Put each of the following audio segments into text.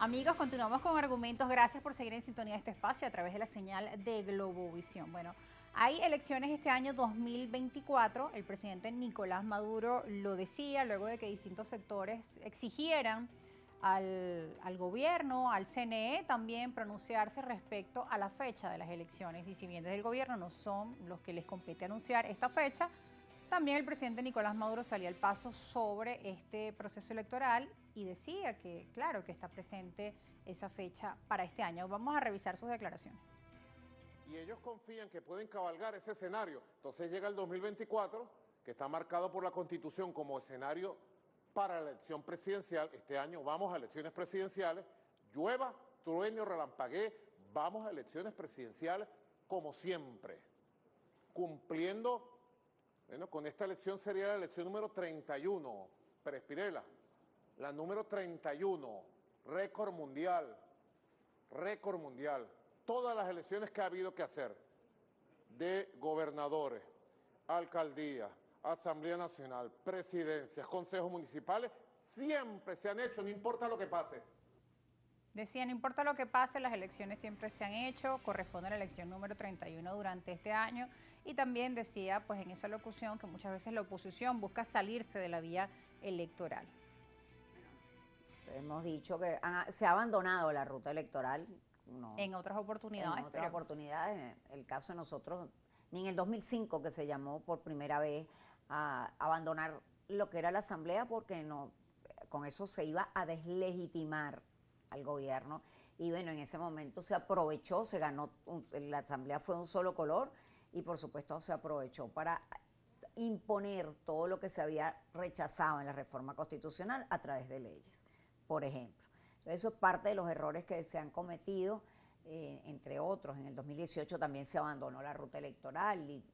Amigos, continuamos con argumentos. Gracias por seguir en sintonía de este espacio a través de la señal de Globovisión. Bueno, hay elecciones este año 2024. El presidente Nicolás Maduro lo decía luego de que distintos sectores exigieran al gobierno, al CNE también pronunciarse respecto a la fecha de las elecciones. Y si bien desde el gobierno no son los que les compete anunciar esta fecha, también el presidente Nicolás Maduro salía al paso sobre este proceso electoral y decía que, claro, que está presente esa fecha para este año. Vamos a revisar sus declaraciones. Y ellos confían que pueden cabalgar ese escenario. Entonces llega el 2024, que está marcado por la Constitución como escenario para la elección presidencial. Este año vamos a elecciones presidenciales, llueva, truene o relampaguee, vamos a elecciones presidenciales como siempre, cumpliendo. Bueno, con esta elección sería la elección número 31, Pérez Pirela, la número 31, récord mundial, récord mundial. Todas las elecciones que ha habido que hacer, de gobernadores, alcaldías, Asamblea Nacional, presidencias, consejos municipales, siempre se han hecho, no importa lo que pase. Decía, no importa lo que pase, las elecciones siempre se han hecho, corresponde a la elección número 31 durante este año. Y también decía, pues en esa locución, que muchas veces la oposición busca salirse de la vía electoral. Hemos dicho que se ha abandonado la ruta electoral. No, en otras oportunidades. En otras oportunidades, en el caso de nosotros, ni en el 2005 que se llamó por primera vez a abandonar lo que era la asamblea, porque no, con eso se iba a deslegitimar al gobierno. Y bueno, en ese momento se aprovechó, se ganó, la asamblea fue un solo color y por supuesto se aprovechó para imponer todo lo que se había rechazado en la reforma constitucional a través de leyes, por ejemplo. Entonces, eso es parte de los errores que se han cometido, entre otros. En el 2018 también se abandonó la ruta electoral y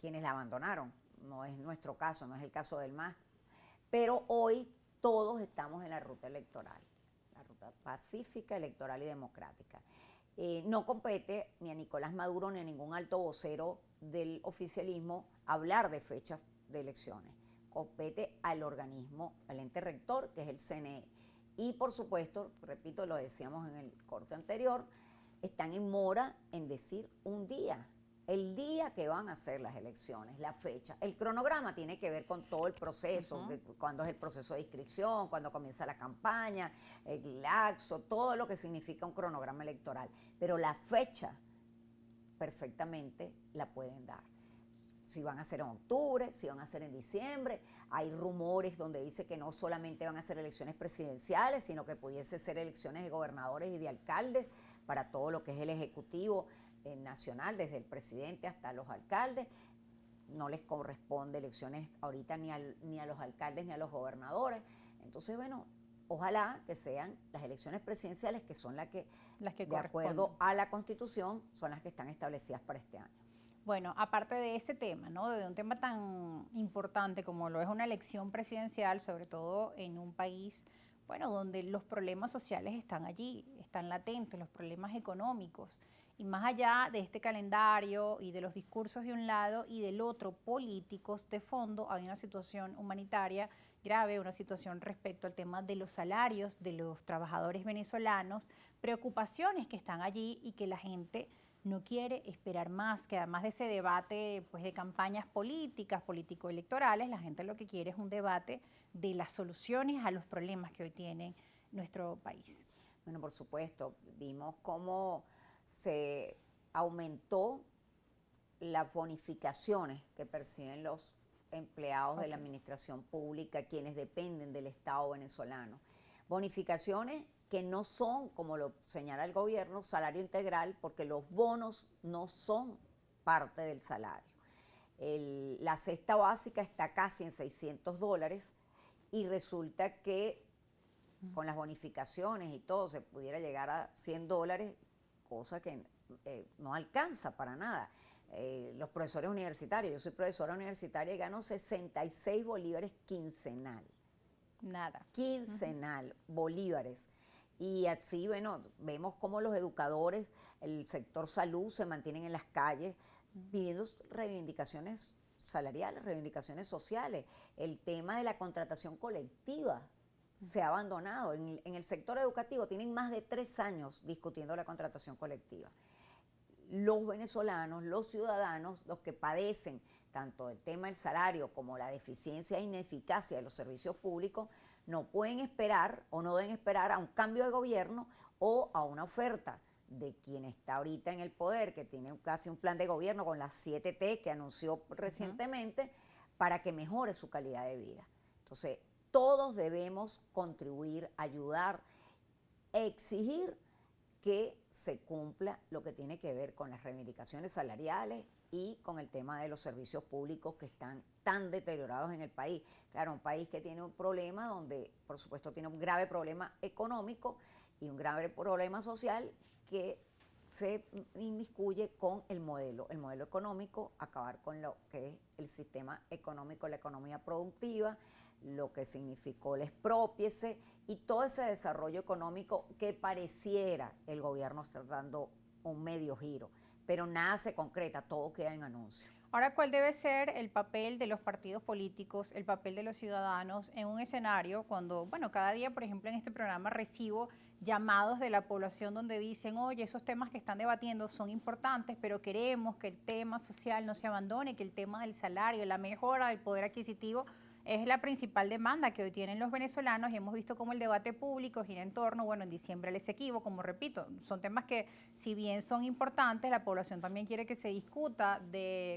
quienes la abandonaron, no es nuestro caso, no es el caso del MAS, pero hoy todos estamos en la ruta electoral, la ruta pacífica, electoral y democrática. No compete ni a Nicolás Maduro ni a ningún alto vocero del oficialismo hablar de fechas de elecciones. Compete al organismo, al ente rector, que es el CNE. Y por supuesto, repito, lo decíamos en el corte anterior, están en mora en decir un día, el día que van a ser las elecciones, la fecha. El cronograma tiene que ver con todo el proceso, cuándo es el proceso de inscripción, cuándo comienza la campaña, el laxo, todo lo que significa un cronograma electoral. Pero la fecha perfectamente la pueden dar. Si van a ser en octubre, si van a ser en diciembre. Hay rumores donde dice que no solamente van a ser elecciones presidenciales, sino que pudiese ser elecciones de gobernadores y de alcaldes para todo lo que es el ejecutivo nacional, desde el presidente hasta los alcaldes. No les corresponde elecciones ahorita ni a los alcaldes ni a los gobernadores. Entonces, bueno, ojalá que sean las elecciones presidenciales, que son las que de acuerdo a la Constitución, son las que están establecidas para este año. Bueno, aparte de este tema, ¿no? De un tema tan importante como lo es una elección presidencial, sobre todo en un país, bueno, donde los problemas sociales están allí, están latentes, los problemas económicos. Y más allá de este calendario y de los discursos de un lado y del otro, políticos, de fondo, hay una situación humanitaria grave, una situación respecto al tema de los salarios de los trabajadores venezolanos, preocupaciones que están allí y que la gente no quiere esperar más, que además de ese debate pues, de campañas políticas, político-electorales, la gente lo que quiere es un debate de las soluciones a los problemas que hoy tiene nuestro país. Bueno, por supuesto, vimos cómo se aumentó las bonificaciones que perciben los empleados de la administración pública, quienes dependen del Estado venezolano. Bonificaciones que no son, como lo señala el gobierno, salario integral, porque los bonos no son parte del salario. La cesta básica está casi en $600 y resulta que con las bonificaciones y todo se pudiera llegar a $100, cosa que no alcanza para nada. Los profesores universitarios, yo soy profesora universitaria y gano 66 bolívares quincenal. Nada. Quincenal, bolívares. Y así, bueno, vemos cómo los educadores, el sector salud se mantienen en las calles pidiendo reivindicaciones salariales, reivindicaciones sociales. El tema de la contratación colectiva se ha abandonado. En el sector educativo tienen más de 3 años discutiendo la contratación colectiva. Los venezolanos, los ciudadanos, los que padecen tanto el tema del salario como la deficiencia e ineficacia de los servicios públicos, no pueden esperar o no deben esperar a un cambio de gobierno o a una oferta de quien está ahorita en el poder, que tiene casi un plan de gobierno con las 7 T que anunció recientemente, para que mejore su calidad de vida. Entonces, todos debemos contribuir, ayudar, exigir que se cumpla lo que tiene que ver con las reivindicaciones salariales y con el tema de los servicios públicos que están tan deteriorados en el país. Claro, un país que tiene un problema donde, por supuesto, tiene un grave problema económico y un grave problema social que se inmiscuye con el modelo económico, acabar con lo que es el sistema económico, la economía productiva, lo que significó el expropiese y todo ese desarrollo económico que pareciera el gobierno estar dando un medio giro, pero nada se concreta, todo queda en anuncios. Ahora, ¿cuál debe ser el papel de los partidos políticos, el papel de los ciudadanos en un escenario cuando, bueno, cada día, por ejemplo, en este programa recibo llamados de la población donde dicen, oye, esos temas que están debatiendo son importantes, pero queremos que el tema social no se abandone, que el tema del salario, la mejora del poder adquisitivo es la principal demanda que hoy tienen los venezolanos y hemos visto cómo el debate público gira en torno, bueno, en diciembre el Esequibo, como repito, son temas que si bien son importantes, la población también quiere que se discuta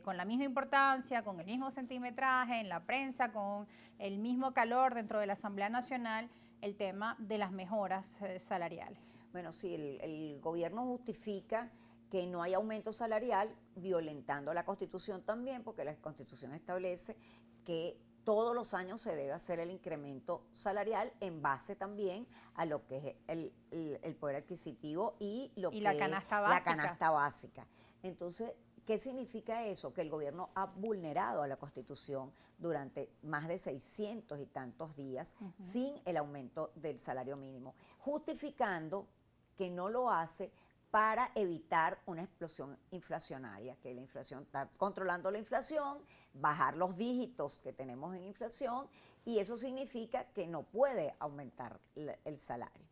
con la misma importancia, con el mismo centimetraje, en la prensa, con el mismo calor dentro de la Asamblea Nacional, el tema de las mejoras salariales. Bueno, sí, el gobierno justifica que no hay aumento salarial, violentando la Constitución también, porque la Constitución establece que todos los años se debe hacer el incremento salarial en base también a lo que es el poder adquisitivo y lo que la canasta básica. La canasta básica. Entonces, ¿qué significa eso? Que el gobierno ha vulnerado a la Constitución durante más de 600 y tantos días sin el aumento del salario mínimo, justificando que no lo hace para evitar una explosión inflacionaria, que la inflación está controlando la inflación, bajar los dígitos que tenemos en inflación, y eso significa que no puede aumentar el salario.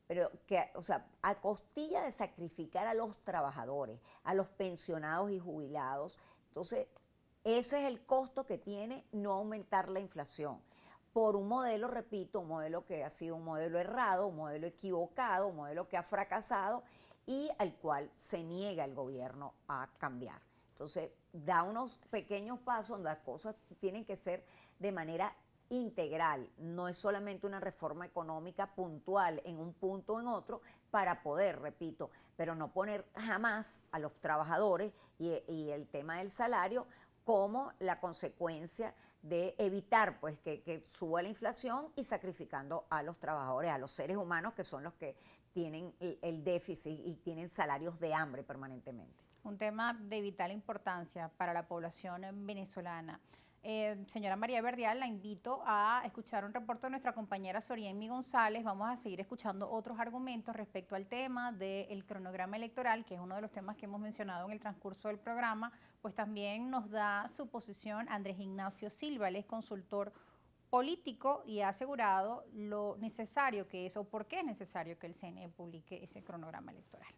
Pero que, o sea, a costilla de sacrificar a los trabajadores, a los pensionados y jubilados, entonces ese es el costo que tiene no aumentar la inflación. Por un modelo, repito, un modelo que ha sido un modelo errado, un modelo equivocado, un modelo que ha fracasado y al cual se niega el gobierno a cambiar. Entonces, da unos pequeños pasos donde las cosas tienen que ser de manera integral, no es solamente una reforma económica puntual en un punto o en otro para poder, repito, pero no poner jamás a los trabajadores y el tema del salario como la consecuencia de evitar pues que suba la inflación y sacrificando a los trabajadores, a los seres humanos que son los que tienen el déficit y tienen salarios de hambre permanentemente. Un tema de vital importancia para la población venezolana. Señora María Verdial, la invito a escuchar un reporte de nuestra compañera Soriemi González. Vamos a seguir escuchando otros argumentos respecto al tema del cronograma electoral, que es uno de los temas que hemos mencionado en el transcurso del programa, pues también nos da su posición Andrés Ignacio Silva, él es consultor político y ha asegurado lo necesario que es o por qué es necesario que el CNE publique ese cronograma electoral.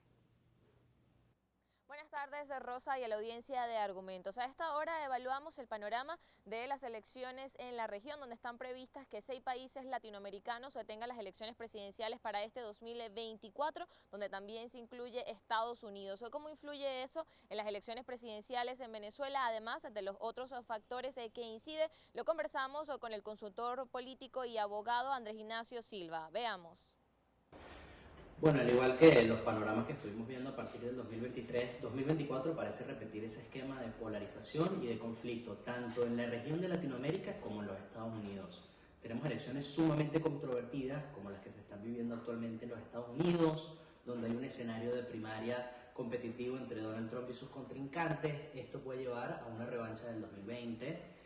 Buenas tardes, Rosa, y a la audiencia de Argumentos. A esta hora evaluamos el panorama de las elecciones en la región, donde están previstas que 6 países latinoamericanos tengan las elecciones presidenciales para este 2024, donde también se incluye Estados Unidos. ¿Cómo influye eso en las elecciones presidenciales en Venezuela? Además de los otros factores que inciden, lo conversamos con el consultor político y abogado Andrés Ignacio Silva. Veamos. Bueno, al igual que los panoramas que estuvimos viendo a partir del 2023, 2024 parece repetir ese esquema de polarización y de conflicto, tanto en la región de Latinoamérica como en los Estados Unidos. Tenemos elecciones sumamente controvertidas, como las que se están viviendo actualmente en los Estados Unidos, donde hay un escenario de primaria competitivo entre Donald Trump y sus contrincantes. Esto puede llevar a una revancha del 2020,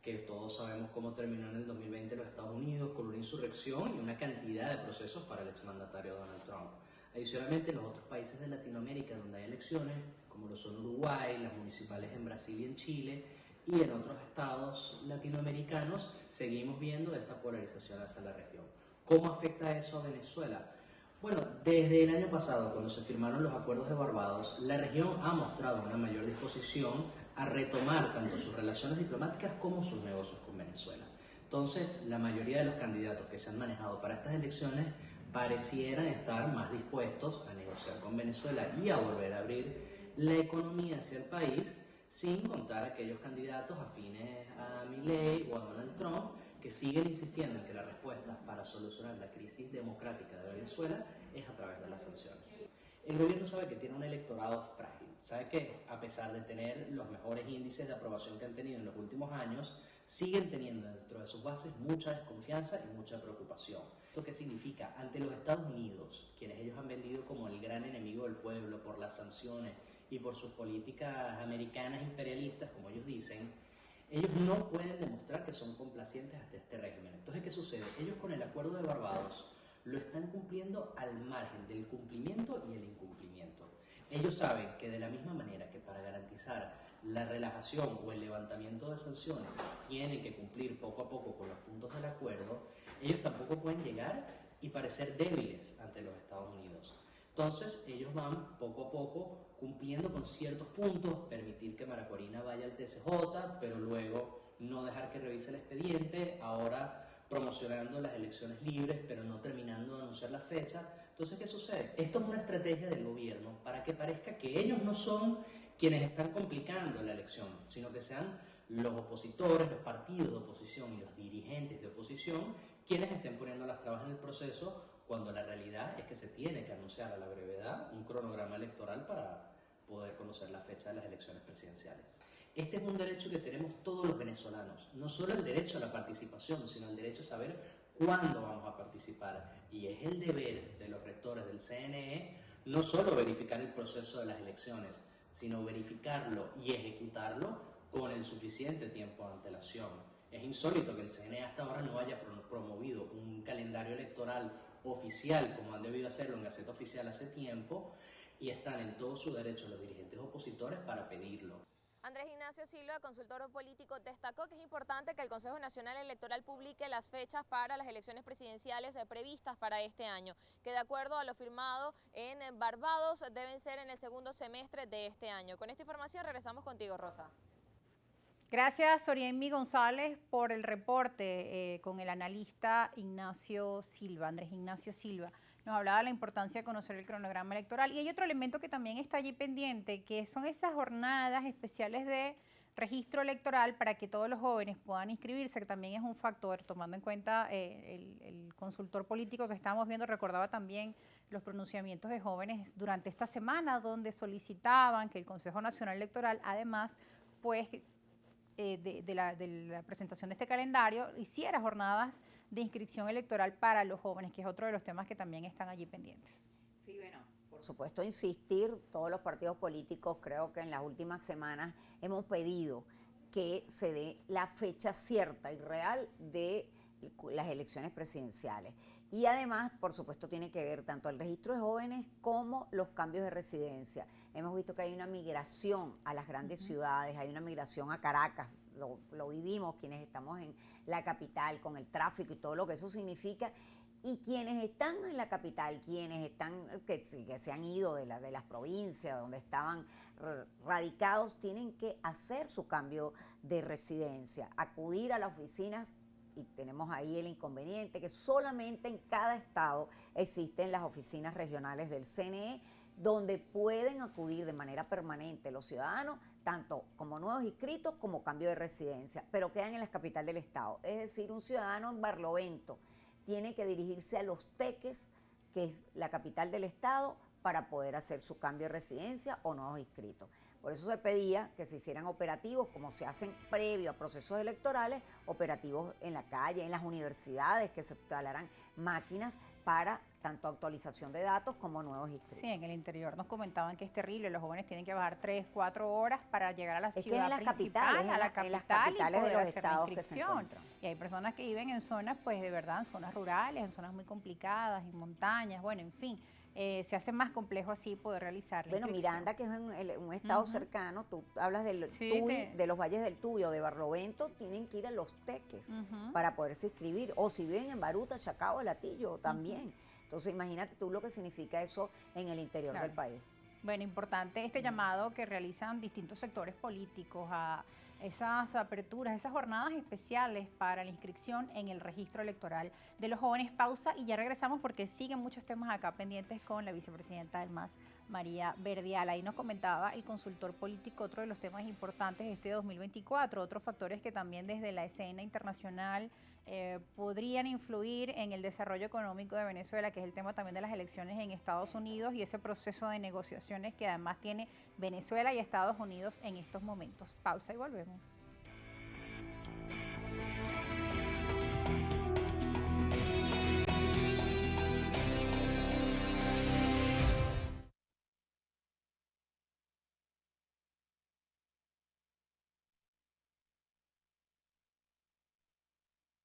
que todos sabemos cómo terminó en el 2020 en los Estados Unidos, con una insurrección y una cantidad de procesos para el exmandatario Donald Trump. Adicionalmente, en los otros países de Latinoamérica donde hay elecciones, como lo son Uruguay, las municipales en Brasil y en Chile, y en otros estados latinoamericanos, seguimos viendo esa polarización hacia la región. ¿Cómo afecta eso a Venezuela? Bueno, desde el año pasado, cuando se firmaron los acuerdos de Barbados, la región ha mostrado una mayor disposición a retomar tanto sus relaciones diplomáticas como sus negocios con Venezuela. Entonces, la mayoría de los candidatos que se han manejado para estas elecciones parecieran estar más dispuestos a negociar con Venezuela y a volver a abrir la economía hacia el país, sin contar aquellos candidatos afines a Milei o a Donald Trump, que siguen insistiendo en que la respuesta para solucionar la crisis democrática de Venezuela es a través de las sanciones. El gobierno sabe que tiene un electorado frágil, sabe que a pesar de tener los mejores índices de aprobación que han tenido en los últimos años, siguen teniendo dentro de sus bases mucha desconfianza y mucha preocupación. ¿Esto qué significa? Ante los Estados Unidos, quienes ellos han vendido como el gran enemigo del pueblo por las sanciones y por sus políticas americanas imperialistas, como ellos dicen, ellos no pueden demostrar que son complacientes ante este régimen. Entonces, ¿qué sucede? Ellos con el acuerdo de Barbados lo están cumpliendo al margen del cumplimiento y el incumplimiento. Ellos saben que de la misma manera que para garantizar la relajación o el levantamiento de sanciones tienen que cumplir poco a poco con los puntos del acuerdo, ellos tampoco pueden llegar y parecer débiles ante los Estados Unidos. Entonces, ellos van poco a poco cumpliendo con ciertos puntos, permitir que Mara Corina vaya al TCJ, pero luego no dejar que revise el expediente, ahora promocionando las elecciones libres, pero no terminando de anunciar la fecha. Entonces, ¿qué sucede? Esto es una estrategia del gobierno para que parezca que ellos no son quienes están complicando la elección, sino que sean los opositores, los partidos de oposición y los dirigentes de oposición quienes estén poniendo las trabas en el proceso, cuando la realidad es que se tiene que anunciar a la brevedad un cronograma electoral para poder conocer la fecha de las elecciones presidenciales. Este es un derecho que tenemos todos los venezolanos, no solo el derecho a la participación, sino el derecho a saber cuándo vamos a participar. Y es el deber de los rectores del CNE no solo verificar el proceso de las elecciones, sino verificarlo y ejecutarlo con el suficiente tiempo de antelación. Es insólito que el CNE hasta ahora no haya promovido un calendario electoral oficial, como han debido hacerlo en Gaceta Oficial hace tiempo, y están en todo su derecho los dirigentes opositores para pedirlo. Andrés Ignacio Silva, consultor político, destacó que es importante que el Consejo Nacional Electoral publique las fechas para las elecciones presidenciales previstas para este año, que de acuerdo a lo firmado en Barbados deben ser en el segundo semestre de este año. Con esta información regresamos contigo, Rosa. Gracias, Soriemi González, por el reporte con el analista Ignacio Silva, Andrés Ignacio Silva. Nos hablaba de la importancia de conocer el cronograma electoral. Y hay otro elemento que también está allí pendiente, que son esas jornadas especiales de registro electoral para que todos los jóvenes puedan inscribirse, que también es un factor, tomando en cuenta el consultor político que estábamos viendo, recordaba también los pronunciamientos de jóvenes durante esta semana, donde solicitaban que el Consejo Nacional Electoral, además, pues, de la presentación de este calendario, hiciera jornadas de inscripción electoral para los jóvenes, que es otro de los temas que también están allí pendientes. Sí, bueno, por supuesto insistir, todos los partidos políticos creo que en las últimas semanas hemos pedido que se dé la fecha cierta y real de las elecciones presidenciales. Y además, por supuesto, tiene que ver tanto el registro de jóvenes como los cambios de residencia. Hemos visto que hay una migración a las grandes ciudades, hay una migración a Caracas, lo vivimos quienes estamos en la capital con el tráfico y todo lo que eso significa. Y quienes están en la capital, quienes están que se han ido de las provincias donde estaban radicados, tienen que hacer su cambio de residencia, acudir a las oficinas. Y tenemos ahí el inconveniente que solamente en cada estado existen las oficinas regionales del CNE donde pueden acudir de manera permanente los ciudadanos, tanto como nuevos inscritos como cambio de residencia, pero quedan en la capital del estado. Es decir, un ciudadano en Barlovento tiene que dirigirse a Los Teques, que es la capital del estado, para poder hacer su cambio de residencia o nuevos inscritos. Por eso se pedía que se hicieran operativos, como se hacen previo a procesos electorales, operativos en la calle, en las universidades, que se instalaran máquinas para tanto actualización de datos como nuevos inscritos. Sí, en el interior nos comentaban que es terrible, los jóvenes tienen que bajar 3, 4 horas para llegar a la ciudad principal, a la capital y poder hacer la inscripción. Y hay personas que viven en zonas, pues de verdad, en zonas rurales, en zonas muy complicadas, en montañas, bueno, en fin. se hace más complejo así poder realizar la Bueno, inscripción. Miranda, que es un estado cercano, tú hablas de los valles del Tuy o de Barlovento, tienen que ir a Los Teques para poderse inscribir. O si viven en Baruta, Chacao, El Hatillo también. Entonces, imagínate tú lo que significa eso en el interior del país. Bueno, importante este llamado que realizan distintos sectores políticos a esas aperturas, esas jornadas especiales para la inscripción en el registro electoral de los jóvenes. Pausa y ya regresamos porque siguen muchos temas acá pendientes con la vicepresidenta del MAS, María Verdial. Ahí nos comentaba el consultor político otro de los temas importantes de este 2024, otros factores que también desde la escena internacional podrían influir en el desarrollo económico de Venezuela, que es el tema también de las elecciones en Estados Unidos y ese proceso de negociaciones que además tiene Venezuela y Estados Unidos en estos momentos. Pausa y volvemos.